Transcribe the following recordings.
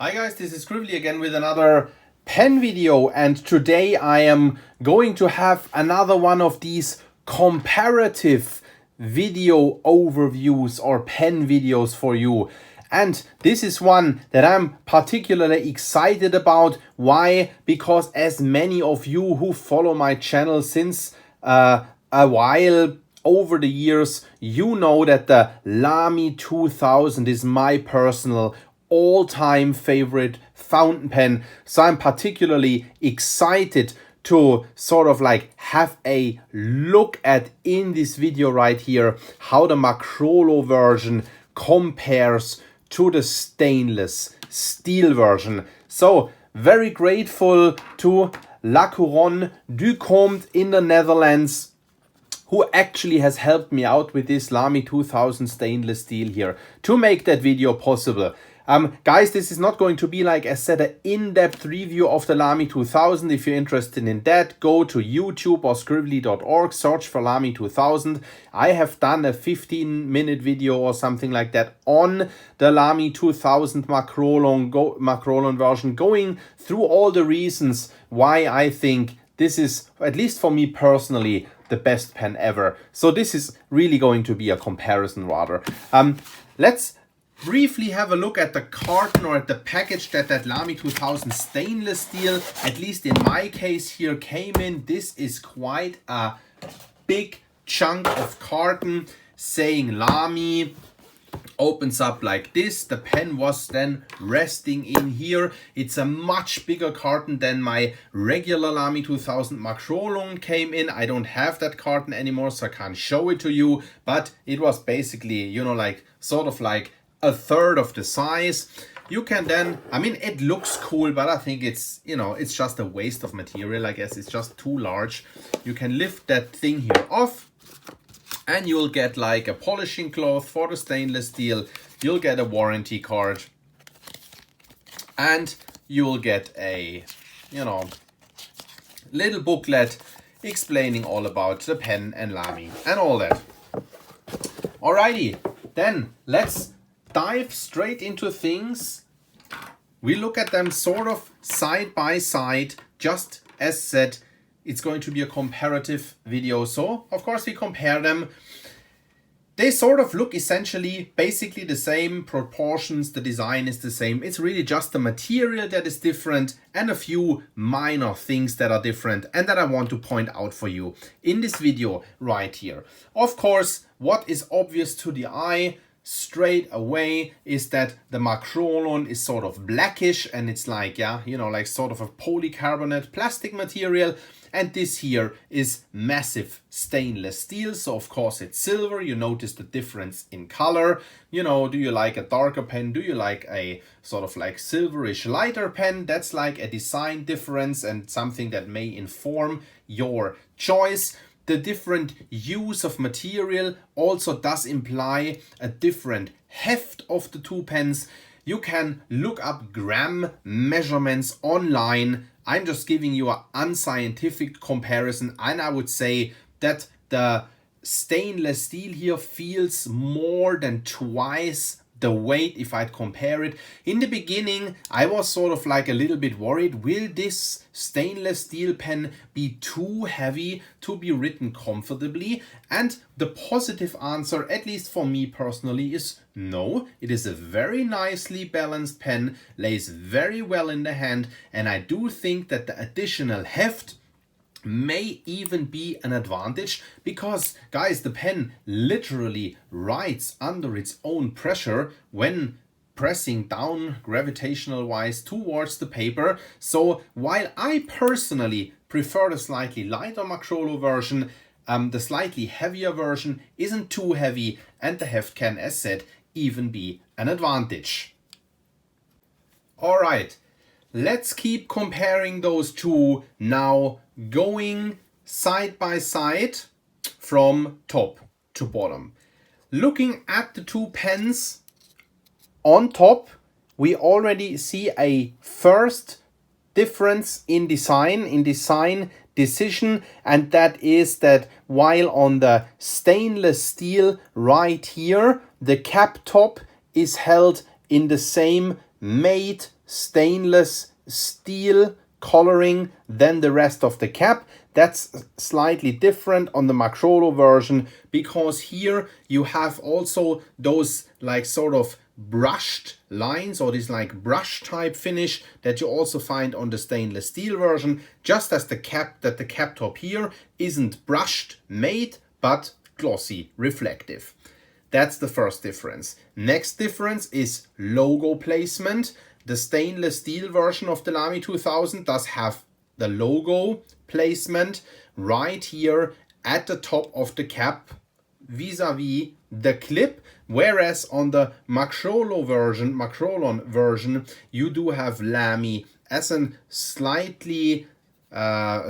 Hi guys, this is Scribbly again with another pen video, and today I am going to have another one of these comparative video overviews or pen videos for you. And this is one that I'm particularly excited about. Why? Because as many of you who follow my channel since a while over the years, you know that the Lamy 2000 is my personal all-time favorite fountain pen. So I'm particularly excited to sort of like have a look at in this video right here how the Makrolon version compares to the stainless steel version. So very grateful to Makrolon du Comte in the Netherlands, who actually has helped me out with this Lamy 2000 stainless steel here to make that video possible. Guys, this is not going to be, like I said, an in-depth review of the Lamy 2000. If you're interested in that, go to YouTube or scribbly.org, search for Lamy 2000. I have done a 15-minute video or something like that on the Lamy 2000 Makrolon version, going through all the reasons why I think this is, at least for me personally, the best pen ever. So this is really going to be a comparison rather. Let's briefly have a look at the carton or at the package that Lamy 2000 stainless steel, at least in my case here, came in. This is quite a big chunk of carton saying Lamy. Opens up like this. The pen was then resting in here. It's a much bigger carton than my regular Lamy 2000 Makrolon came in. I don't have that carton anymore, so I can't show it to you, but it was basically, you know, like sort of like a third of the size. You can then, I mean, it looks cool, but I think it's, you know, it's just a waste of material. I guess it's just too large. You can lift that thing here off, and you'll get like a polishing cloth for the stainless steel. You'll get a warranty card, and you'll get a, you know, little booklet explaining all about the pen and Lamy and all that. Alrighty, then let's dive straight into things. We look at them sort of side by side. Just as said, it's going to be a comparative video, so of course we compare them. They sort of look essentially basically the same, proportions, the design is the same. It's really just the material that is different and a few minor things that are different and that I want to point out for you in this video right here. Of course, what is obvious to the eye straight away is that the Makrolon is sort of blackish, and it's like, yeah, you know, like sort of a polycarbonate plastic material. And this here is massive stainless steel, so of course it's silver. You notice the difference in color. You know, do you like a darker pen? Do you like a sort of like silverish lighter pen? That's like a design difference and something that may inform your choice. The different use of material also does imply a different heft of the two pens. You can look up gram measurements online. I'm just giving you an unscientific comparison, and I would say that the stainless steel here feels more than twice the weight if I'd compare it. In the beginning, I was sort of like a little bit worried, will this stainless steel pen be too heavy to be written comfortably? And the positive answer, at least for me personally, is no. It is a very nicely balanced pen, lays very well in the hand, and I do think that the additional heft may even be an advantage, because guys, the pen literally writes under its own pressure when pressing down gravitational wise towards the paper. So while I personally prefer the slightly lighter Makrolon version, the slightly heavier version isn't too heavy, and the heft can, as said, even be an advantage. Alright, let's keep comparing those two now, going side by side from top to bottom. Looking at the two pens on top, we already see a first difference in design decision, and that is that while on the stainless steel right here, the cap top is held in the same made stainless steel coloring than the rest of the cap. That's slightly different on the Makrolon version, because here you have also those like sort of brushed lines, or this like brush type finish that you also find on the stainless steel version, just as the cap top here isn't brushed made but glossy reflective. That's the first difference. Next difference is logo placement. The stainless steel version of the Lamy 2000 does have the logo placement right here at the top of the cap vis-a-vis the clip, whereas on the Makrolon version, you do have Lamy as a slightly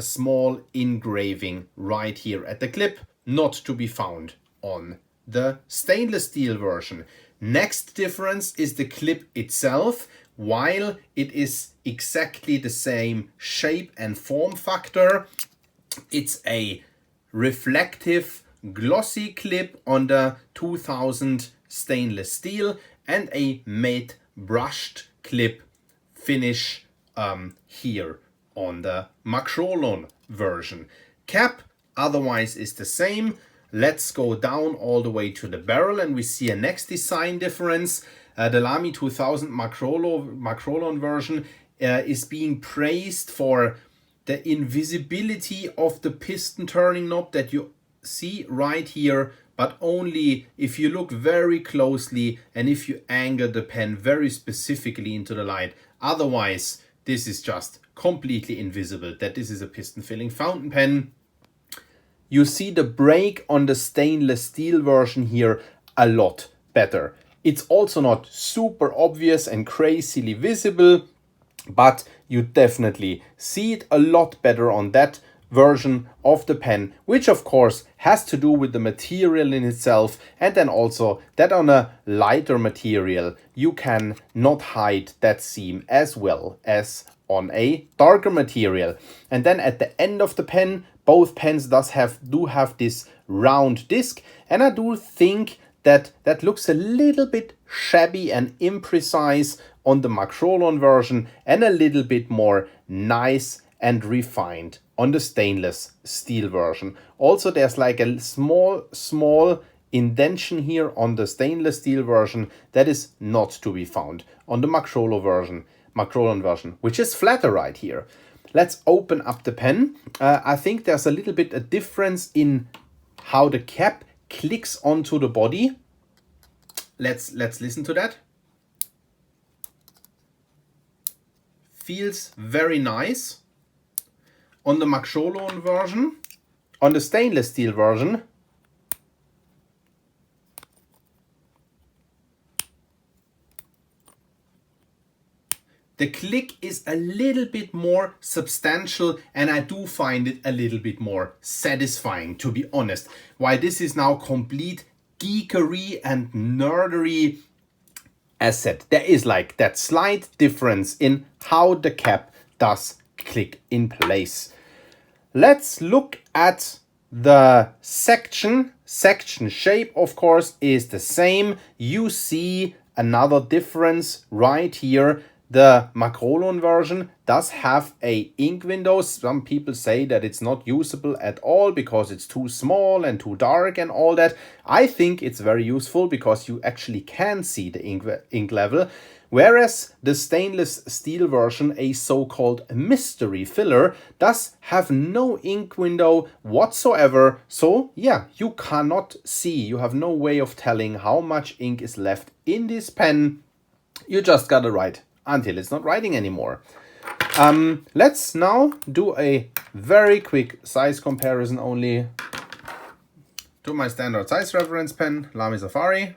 small engraving right here at the clip, not to be found on the stainless steel version. Next difference is the clip itself. While it is exactly the same shape and form factor, it's a reflective glossy clip on the 2000 stainless steel and a matte brushed clip finish here on the Makrolon version. Cap otherwise is the same. Let's go down all the way to the barrel and we see a next design difference. The Lamy 2000 Makrolon version is being praised for the invisibility of the piston turning knob that you see right here, but only if you look very closely and if you angle the pen very specifically into the light. Otherwise, this is just completely invisible that this is a piston filling fountain pen. You see the break on the stainless steel version here a lot better. It's also not super obvious and crazily visible, but you definitely see it a lot better on that version of the pen, which of course has to do with the material in itself, and then also that on a lighter material you can not hide that seam as well as on a darker material. And then at the end of the pen, both pens do have this round disc, and I do think that looks a little bit shabby and imprecise on the Makrolon version, and a little bit more nice and refined on the stainless steel version. Also, there's like a small indentation here on the stainless steel version that is not to be found on the Makrolon version, which is flatter right here. Let's open up the pen. I think there's a little bit a difference in how the cap clicks onto the body. Let's listen to that. Feels very nice. On the Makrolon version, on the stainless steel version, the click is a little bit more substantial, and I do find it a little bit more satisfying, to be honest. While this is now complete geekery and nerdery, as said, there is like that slight difference in how the cap does click in place. Let's look at the section. Section shape, of course, is the same. You see another difference right here. The Makrolon version does have a ink window. Some people say that it's not usable at all because it's too small and too dark and all that. I think it's very useful because you actually can see the ink level. Whereas the stainless steel version, a so-called mystery filler, does have no ink window whatsoever. So yeah, you cannot see. You have no way of telling how much ink is left in this pen. You just gotta write until it's not writing anymore. Let's now do a very quick size comparison only to my standard size reference pen, Lamy Safari.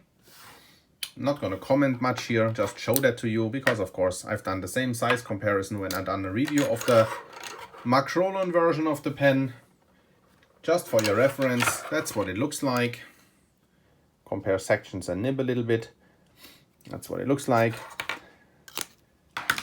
Not gonna comment much here, just show that to you because of course I've done the same size comparison when I've done a review of the Makrolon version of the pen. Just for your reference, that's what it looks like. Compare sections and nib a little bit. That's what it looks like.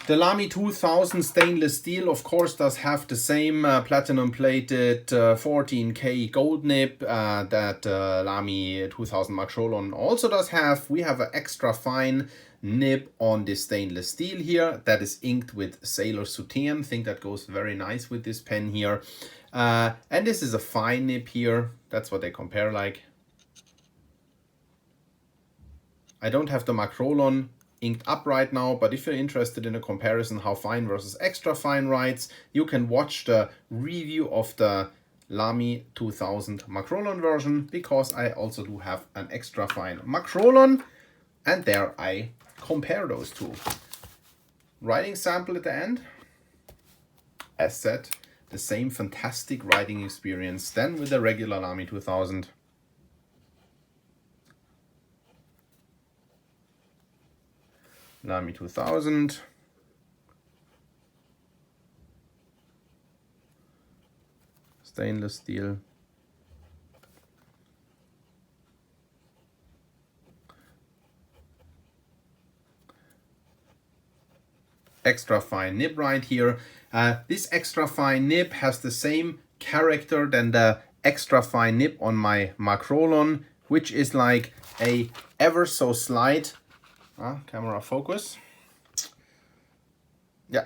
The Lamy 2000 stainless steel, of course, does have the same platinum-plated 14K gold nib that Lamy 2000 Makrolon also does have. We have an extra fine nib on this stainless steel here that is inked with Sailor Soutane. I think that goes very nice with this pen here. And this is a fine nib here. That's what they compare like. I don't have the Makrolon inked up right now, but if you're interested in a comparison how fine versus extra fine writes, you can watch the review of the Lamy 2000 Makrolon version, because I also do have an extra fine Makrolon, and there I compare those two. Writing sample at the end. As said, the same fantastic writing experience than with the regular Lamy 2000. Lamy 2000. Stainless steel. Extra fine nib right here. This extra fine nib has the same character than the extra fine nib on my Makrolon, which is like a ever so slight camera focus. Yeah,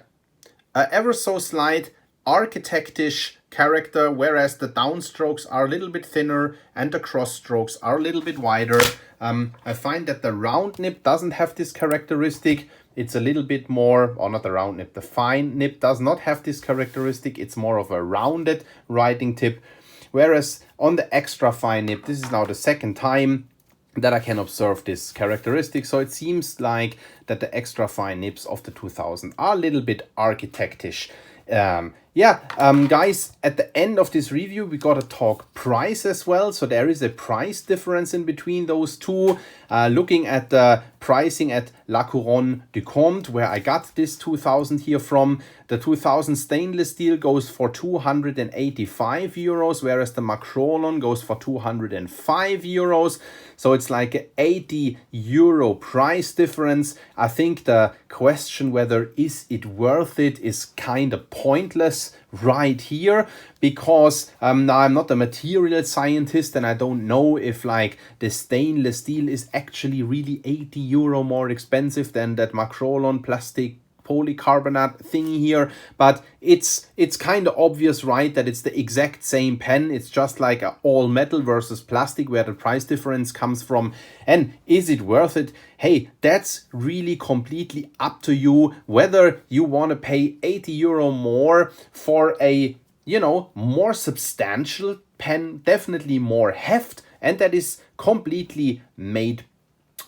ever so slight architectish character, whereas the downstrokes are a little bit thinner and the cross strokes are a little bit wider. I find that the round nib doesn't have this characteristic. It's a little bit more, or not the round nib, the fine nib does not have this characteristic. It's more of a rounded writing tip. Whereas on the extra fine nib, this is now the second time that I can observe this characteristic. So it seems like that the extra fine nibs of the 2000 are a little bit architectish. Guys, at the end of this review, we gotta talk price as well. So there is a price difference in between those two. Looking at the pricing at La Couronne du Comte, where I got this 2000 here from, the 2000 stainless steel goes for 285 euros, whereas the Makrolon goes for 205 euros. So it's like an 80 euro price difference. I think the question whether is it worth it is kind of pointless right here, because now I'm not a material scientist and I don't know if like the stainless steel is actually really 80 euro more expensive than that Makrolon plastic polycarbonate thingy here, but it's kind of obvious, right, that it's the exact same pen. It's just like a all metal versus plastic where the price difference comes from. And is it worth it? Hey, that's really completely up to you whether you want to pay 80 euro more for a, you know, more substantial pen, definitely more heft, and that is completely made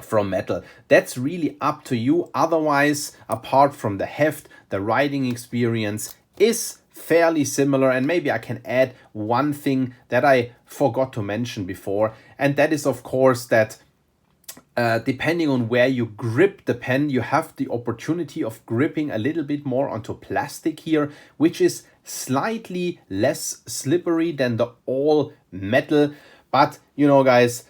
from metal. That's really up to you. Otherwise, apart from the heft, the writing experience is fairly similar. And maybe I can add one thing that I forgot to mention before, and that is of course that depending on where you grip the pen, you have the opportunity of gripping a little bit more onto plastic here, which is slightly less slippery than the all metal. But you know, guys,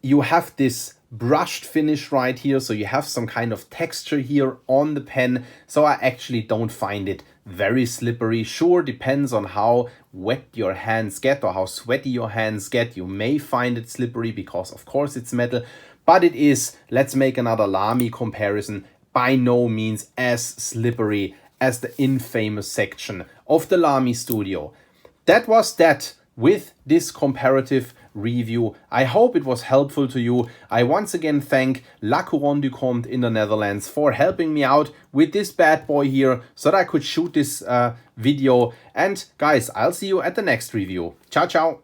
you have this brushed finish right here, so you have some kind of texture here on the pen. So I actually don't find it very slippery. Sure, depends on how wet your hands get or how sweaty your hands get. You may find it slippery because of course it's metal, but it is, let's make another Lamy comparison, by no means as slippery as the infamous section of the Lamy Studio. That was that with this comparative review. I hope it was helpful to you. I once again thank La Couronne du Comte in the Netherlands for helping me out with this bad boy here so that I could shoot this video. And guys, I'll see you at the next review. Ciao, ciao.